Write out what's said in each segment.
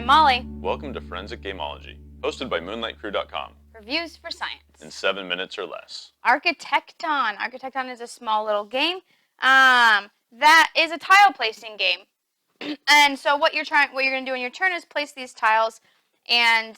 I'm Molly. Welcome to Forensic Gameology, hosted by MoonlightCrew.com. Reviews for science. In 7 minutes or less. Architekton. Architekton is a small little game that is a tile placing game. And so what you're going to do in your turn is place these tiles, and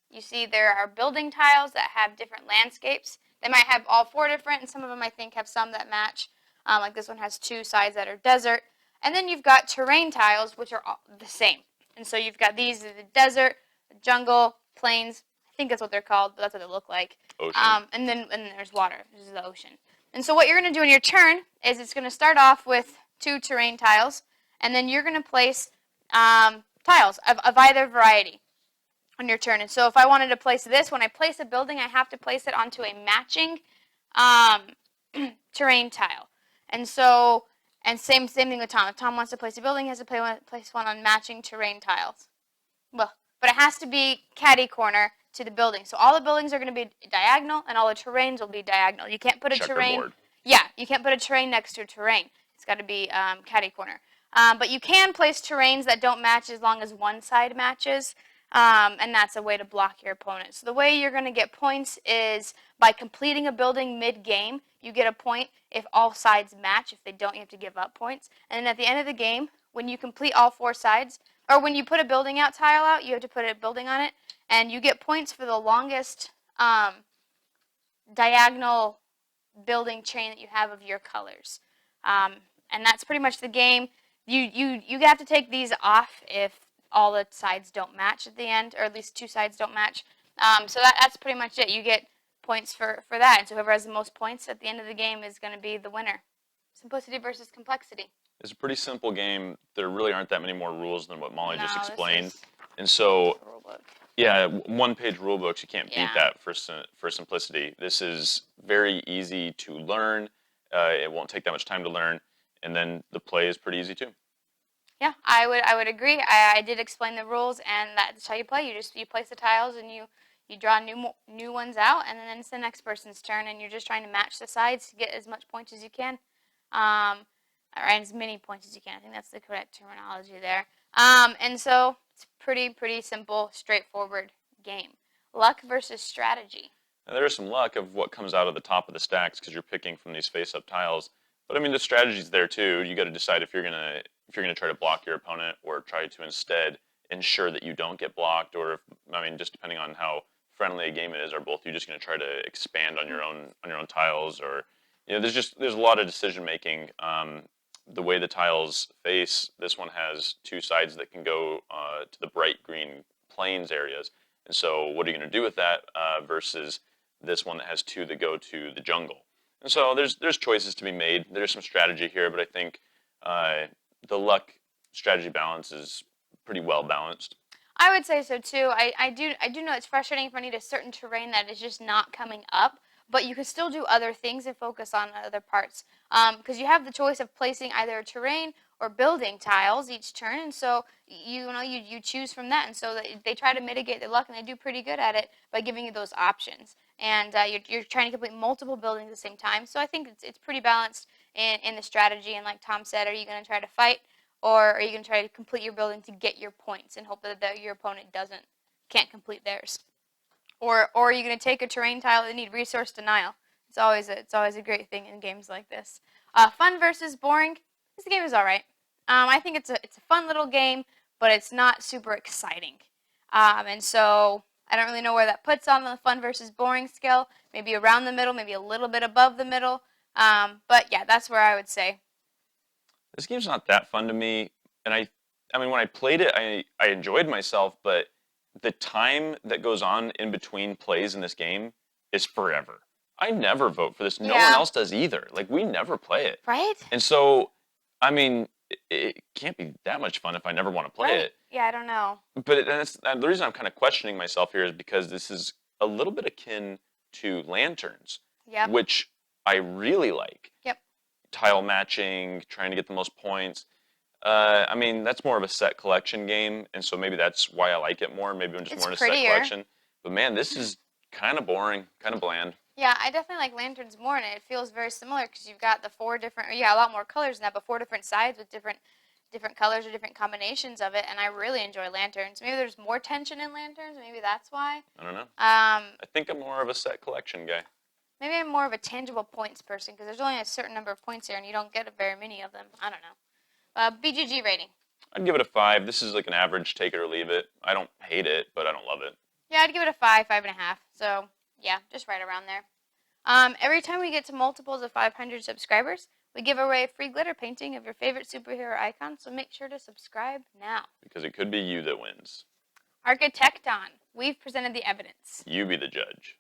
you see there are building tiles that have different landscapes. They might have all four different, and some of them I think have some that match. Like this one has two sides that are desert. And then you've got terrain tiles, which are all the same. And so you've got these, the desert, the jungle, plains. I think that's what they're called, but that's what they look like. Ocean. And then there's water. This is the ocean. And so what you're going to do in your turn is it's going to start off with two terrain tiles, and then you're going to place tiles of either variety on your turn. And so if I wanted to place this, when I place a building, I have to place it onto a matching terrain tile. And so, and same thing with Tom. If Tom wants to place a building, he has to place one on matching terrain tiles. Well, but it has to be catty corner to the building. So all the buildings are going to be diagonal, and all the terrains will be diagonal. You can't put a terrain. Yeah, you can't put a terrain next to a terrain. It's got to be catty corner. But you can place terrains that don't match as long as one side matches, and that's a way to block your opponent. So the way you're going to get points is by completing a building mid-game. You get a point if all sides match. If they don't, you have to give up points. And then at the end of the game, when you complete all four sides, or when you put a building tile out, you have to put a building on it, and you get points for the longest diagonal building chain that you have of your colors. And that's pretty much the game. You have to take these off if all the sides don't match at the end, or at least two sides don't match. So that's pretty much it. You get points for that, and so whoever has the most points at the end of the game is going to be the winner. Simplicity versus complexity. It's a pretty simple game. There really aren't that many more rules than what Molly just explained. And so, yeah, one-page rule books, you can't beat that for simplicity. This is very easy to learn. It won't take that much time to learn, and then the play is pretty easy too. Yeah, I would agree. I did explain the rules, and that's how you play. You place the tiles, and you draw new ones out, and then it's the next person's turn, and you're just trying to match the sides to get as much points as you can, or as many points as you can. I think that's the correct terminology there. And so it's pretty simple, straightforward game. Luck versus strategy. Now, there is some luck of what comes out of the top of the stacks because you're picking from these face-up tiles. But I mean, the strategy's there too. You got to decide if you're gonna try to block your opponent or try to instead ensure that you don't get blocked, or just depending on how friendly a game it is, or both you just going to try to expand on your own tiles, or there's a lot of decision making. The way the tiles face, this one has two sides that can go to the bright green plains areas, and so what are you going to do with that versus this one that has two that go to the jungle? And so there's choices to be made. There's some strategy here, but I think the luck strategy balance is pretty well balanced. I would say so too. I do know it's frustrating if I need a certain terrain that is just not coming up, but you can still do other things and focus on other parts. Because you have the choice of placing either a terrain or building tiles each turn, and so you choose from that. And so they try to mitigate their luck, and they do pretty good at it by giving you those options. And you're trying to complete multiple buildings at the same time. So I think it's pretty balanced in the strategy. And like Tom said, are you going to try to fight, or are you going to try to complete your building to get your points and hope that your opponent can't complete theirs? Or are you going to take a terrain tile that need resource denial? It's always a great thing in games like this. Fun versus boring. This game is all right. I think it's a fun little game, but it's not super exciting. And so I don't really know where that puts on the fun versus boring scale. Maybe around the middle, maybe a little bit above the middle. But yeah, that's where I would say. This game's not that fun to me, and I mean, when I played it, I enjoyed myself, but the time that goes on in between plays in this game is forever. I never vote for this. No one else does either. Like, we never play it. Right? And so, I mean, it can't be that much fun if I never want to play it. Yeah, I don't know. But the reason I'm kind of questioning myself here is because this is a little bit akin to Lanterns, which I really like. Yep. Tile matching, trying to get the most points. I mean, that's more of a set collection game, and so maybe that's why I like it more. Maybe I'm just more in a set collection. But man, this is kind of boring, kind of bland. Yeah, I definitely like Lanterns more, and it feels very similar because you've got the a lot more colors in that, but 4 different sides with different different colors or different combinations of it, and I really enjoy lanterns. Maybe there's more tension in lanterns. Maybe that's why. I don't know. Um, I think I'm more of a set collection guy. maybe I'm more of a tangible points person because there's only a certain number of points here, and you don't get very many of them. I don't know. BGG rating. I'd give it a 5. This is like an average take it or leave it. I don't hate it, but I don't love it. Yeah, I'd give it a 5, 5.5. So yeah, just right around there. Every time we get to multiples of 500 subscribers, we give away a free glitter painting of your favorite superhero icon, so make sure to subscribe now. Because it could be you that wins. Architekton, we've presented the evidence. You be the judge.